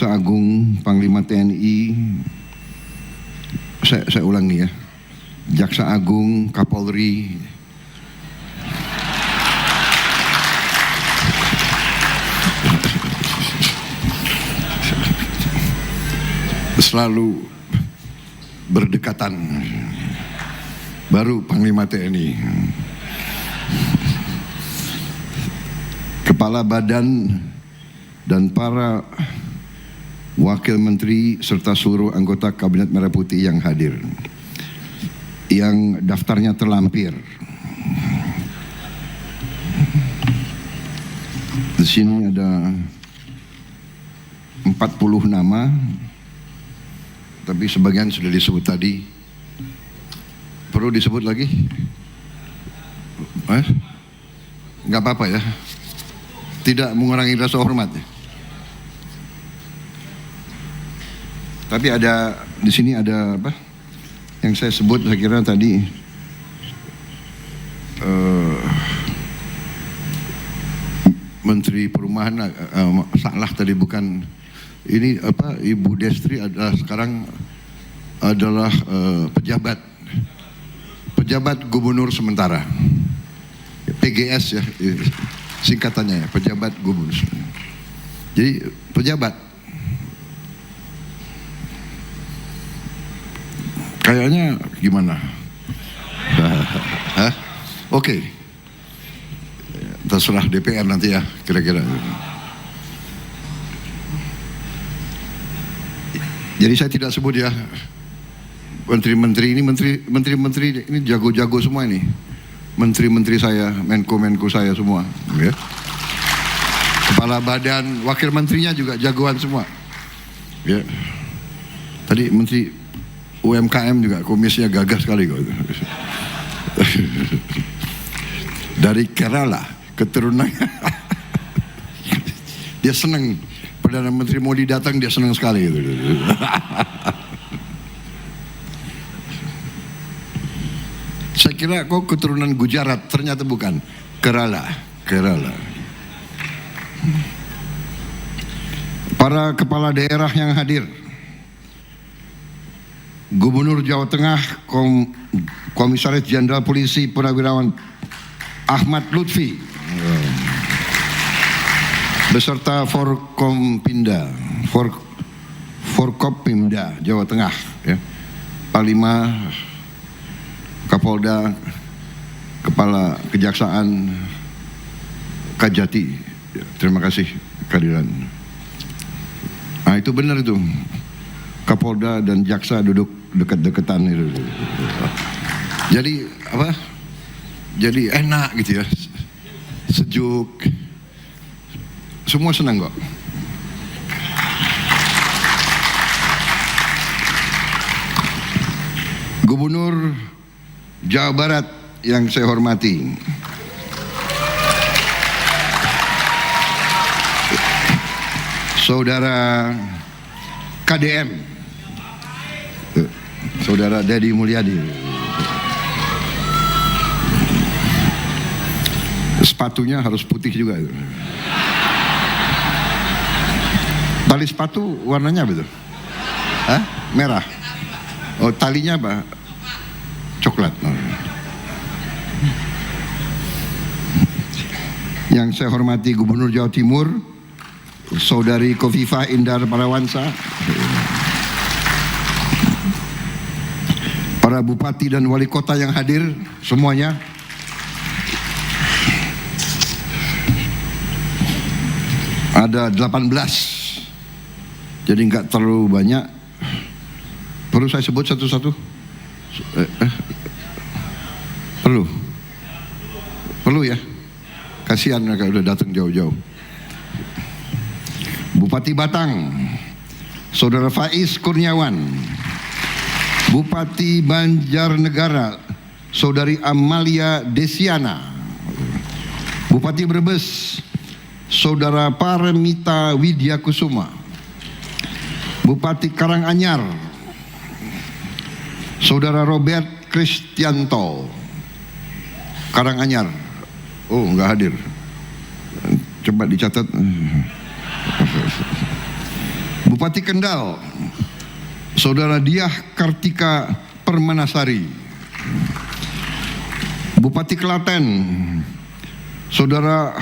Jaksa Agung, Panglima TNI, saya ulangi ya, Jaksa Agung, Kapolri, selalu berdekatan, baru Panglima TNI. Kepala Badan dan para Wakil Menteri serta seluruh anggota Kabinet Merah Putih yang hadir, yang daftarnya terlampir. Di sini ada 40 nama, tapi sebagian sudah disebut tadi. Perlu disebut lagi? Nggak apa-apa ya, tidak mengurangi rasa hormat ya. Tapi ada di sini ada apa? Yang saya sebut saya kira tadi Menteri Perumahan salah tadi, bukan ini apa, Ibu Destri adalah sekarang adalah pejabat gubernur sementara, PGS ya singkatannya ya, pejabat gubernur. Jadi pejabat kayaknya gimana? Oke. Terserah DPR nanti ya kira-kira. Jadi saya tidak sebut ya menteri-menteri ini, menteri-menteri ini jago-jago semua ini. Menteri-menteri saya, menko-menko saya semua, ya. Kepala badan, wakil menterinya juga jagoan semua. Ya. Tadi menteri UMKM juga komisinya gagah sekali kok. Dari Kerala, keturunan. Dia senang, Perdana Menteri Modi datang dia senang sekali. Saya kira kok keturunan Gujarat, ternyata bukan. Kerala. Para kepala daerah yang hadir, Gubernur Jawa Tengah, Komisaris Jenderal Polisi Purnawirawan Ahmad Lutfi, beserta Forkopimda Jawa Tengah, ya. Panglima, Kapolda, Kepala Kejaksaan, Kajati, ya, terima kasih kehadiran. Nah itu benar itu, Kapolda dan Jaksa duduk dekat-dekatan itu. Jadi apa? Jadi enak gitu ya, sejuk, semua senang kok. Gubernur Jawa Barat yang saya hormati, Saudara KDM, Saudara Dedi Mulyadi. Sepatunya harus putih juga. Tali sepatu warnanya apa itu? Merah. Oh, talinya apa? Coklat. Yang saya hormati Gubernur Jawa Timur, Saudari Khofifah Indar Parawansa, para bupati dan wali kota yang hadir semuanya, ada 18, jadi nggak terlalu banyak. Perlu saya sebut satu-satu? Perlu ya, kasihan mereka udah datang jauh-jauh. Bupati Batang, Saudara Faiz Kurniawan. Bupati Banjarnegara, Saudari Amalia Desiana. Bupati Brebes, Saudara Paramita Widyakusuma. Bupati Karanganyar, Saudara Robert Kristianto. Karanganyar, oh nggak hadir, coba dicatat. Bupati Kendal, Saudara Diah Kartika Permanasari. Bupati Klaten, Saudara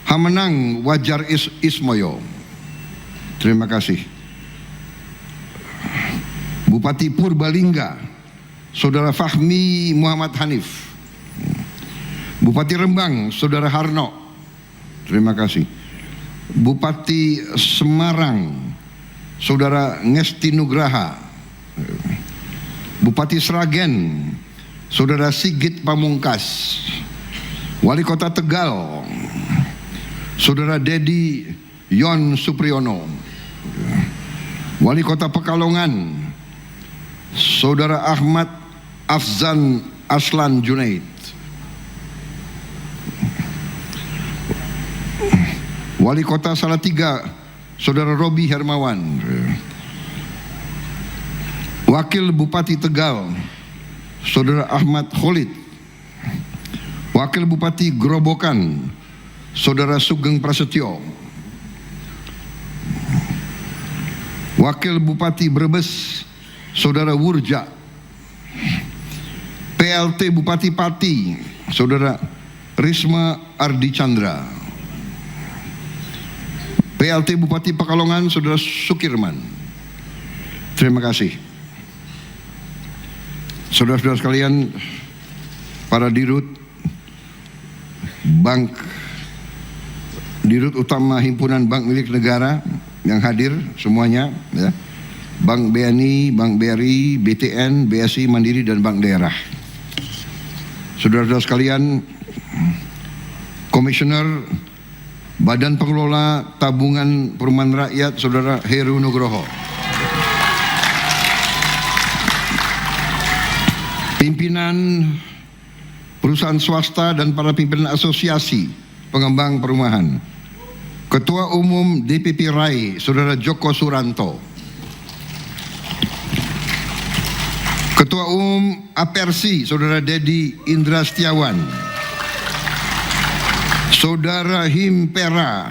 Hamenang Wajar Ismoyo. Terima kasih. Bupati Purbalingga, Saudara Fahmi Muhammad Hanif. Bupati Rembang, Saudara Harno. Terima kasih. Bupati Semarang, Saudara Ngesti Nugraha. Bupati Sragen, Saudara Sigit Pamungkas. Wali Kota Tegal, Saudara Dedi Yon Supriyono. Wali Kota Pekalongan, Saudara Ahmad Afzan Aslan Junaid. Wali Kota Salatiga, Saudara Robi Hermawan. Wakil Bupati Tegal, Saudara Ahmad Khalid. Wakil Bupati Grobogan, Saudara Sugeng Prasetyo. Wakil Bupati Brebes, Saudara Wurja. PLT Bupati Pati, Saudara Risma Ardi Chandra. PLT Bupati Pekalongan, Saudara Sukirman. Terima kasih. Saudara-saudara sekalian, para dirut Dirut Utama Himpunan Bank Milik Negara yang hadir semuanya, ya. Bank BNI, Bank BRI, BTN, BSI, Mandiri, dan Bank Daerah. Saudara-saudara sekalian, Komisioner Badan Pengelola Tabungan Perumahan Rakyat, Saudara Heru Nugroho. Pimpinan perusahaan swasta dan para pimpinan asosiasi pengembang perumahan. Ketua Umum DPP RAI, Saudara Joko Suranto. Ketua Umum Apersi, Saudara Dedi Indra Setiawan. Saudara Himpera,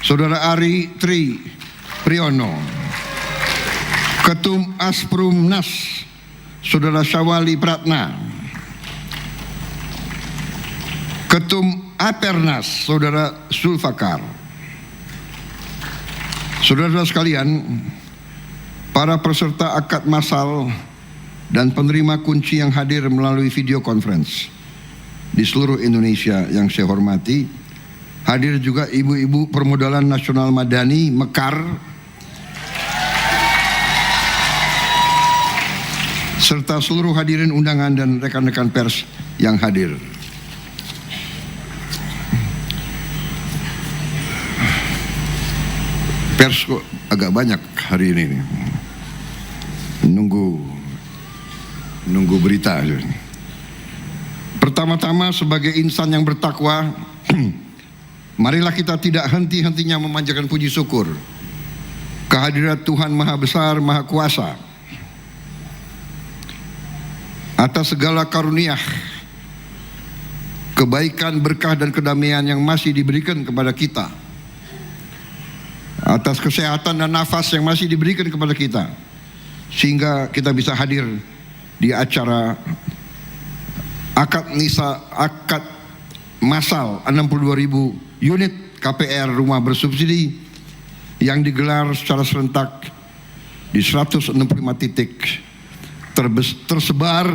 Saudara Ari Tri Priyono. Ketum Asprumnas, Saudara Syawali Pratna. Ketum Apernas, Saudara Zulfakar. Saudara-saudara sekalian, para peserta akad massal dan penerima kunci yang hadir melalui video conference di seluruh Indonesia yang saya hormati, hadir juga ibu-ibu permodalan nasional Madani Mekar, serta seluruh hadirin undangan dan rekan-rekan pers yang hadir. Pers kok agak banyak hari ini nih. Nunggu berita. Pertama-tama sebagai insan yang bertakwa, marilah kita tidak henti-hentinya memanjatkan puji syukur kehadirat Tuhan Maha Besar, Maha Kuasa atas segala karunia, kebaikan, berkah, dan kedamaian yang masih diberikan kepada kita, atas kesehatan dan nafas yang masih diberikan kepada kita, sehingga kita bisa hadir di acara akad massal 62.000 unit KPR rumah bersubsidi yang digelar secara serentak di 165 titik tersebar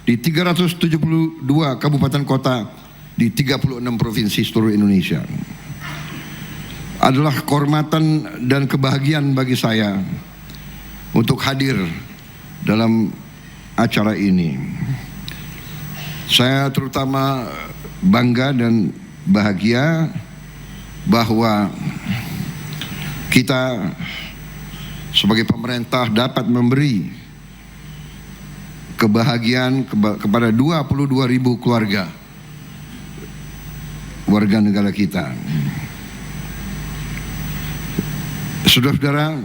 di 372 kabupaten kota di 36 provinsi seluruh Indonesia. Adalah kehormatan dan kebahagiaan bagi saya untuk hadir dalam acara ini. Saya terutama bangga dan bahagia bahwa kita sebagai pemerintah dapat memberi kebahagiaan kepada 22.000 keluarga warga negara kita. Saudara-saudara,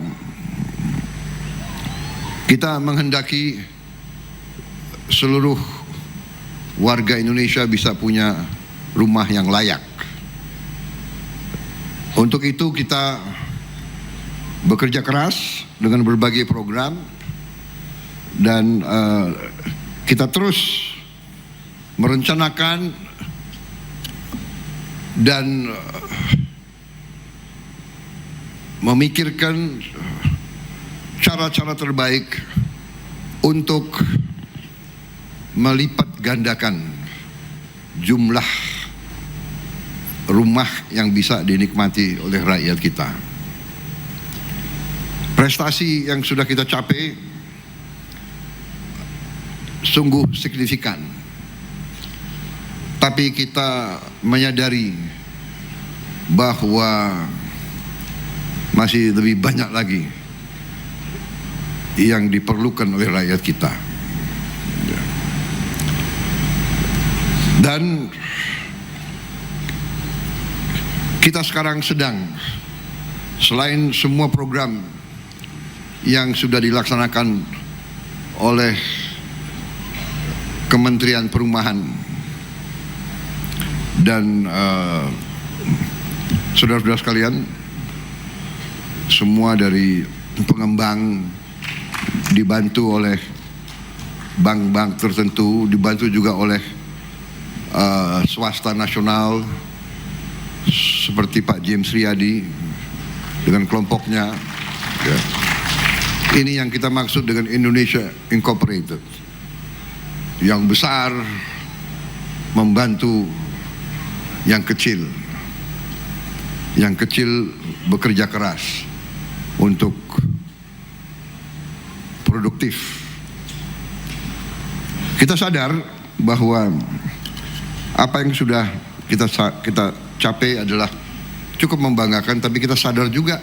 kita menghendaki seluruh warga Indonesia bisa punya rumah yang layak. Untuk itu kita bekerja keras dengan berbagai program, dan kita terus merencanakan dan memikirkan cara-cara terbaik untuk melipat gandakan jumlah rumah yang bisa dinikmati oleh rakyat kita. Prestasi yang sudah kita capai sungguh signifikan, tapi kita menyadari bahwa masih lebih banyak lagi yang diperlukan oleh rakyat kita. Dan kita sekarang sedang, selain semua program yang sudah dilaksanakan oleh Kementerian Perumahan dan saudara-saudara sekalian, semua dari pengembang dibantu oleh bank-bank tertentu, dibantu juga oleh swasta nasional seperti Pak James Riyadi dengan kelompoknya. Ya. Ini yang kita maksud dengan Indonesia Incorporated, yang besar membantu yang kecil. Yang kecil bekerja keras untuk produktif. Kita sadar bahwa apa yang sudah kita capai adalah cukup membanggakan, tapi kita sadar juga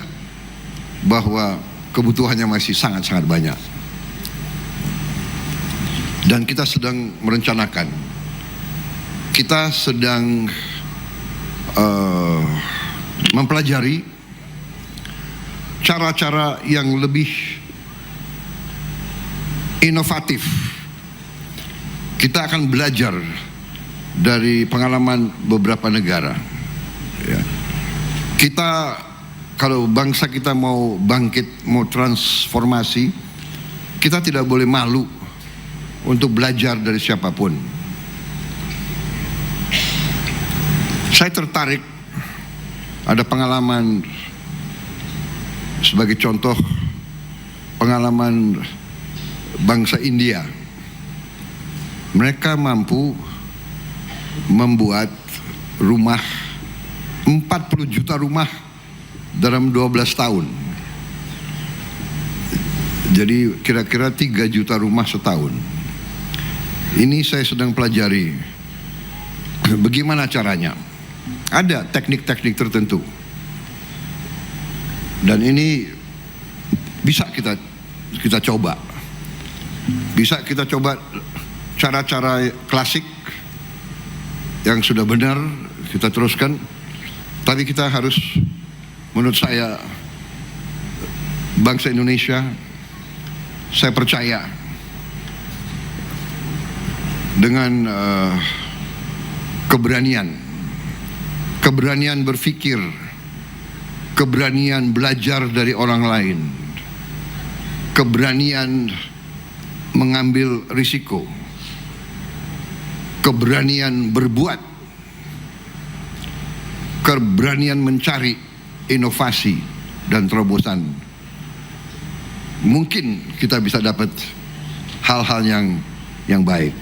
bahwa kebutuhannya masih sangat-sangat banyak. Dan kita sedang merencanakan, kita sedang mempelajari cara-cara yang lebih inovatif. Kita akan belajar dari pengalaman beberapa negara. Ya. Kita, kalau bangsa kita mau bangkit, mau transformasi, kita tidak boleh malu untuk belajar dari siapapun. Saya tertarik, ada pengalaman sebagai contoh, pengalaman bangsa India. Mereka mampu membuat rumah 40 juta rumah dalam 12 tahun. Jadi kira-kira 3 juta rumah setahun. Ini saya sedang pelajari bagaimana caranya. Ada teknik-teknik tertentu, dan ini bisa kita coba. Bisa kita coba cara-cara klasik yang sudah benar kita teruskan, tapi kita harus, menurut saya, bangsa Indonesia, saya percaya dengan keberanian berpikir, keberanian belajar dari orang lain, keberanian mengambil risiko, keberanian berbuat, keberanian mencari inovasi dan terobosan. Mungkin kita bisa dapat hal-hal yang baik.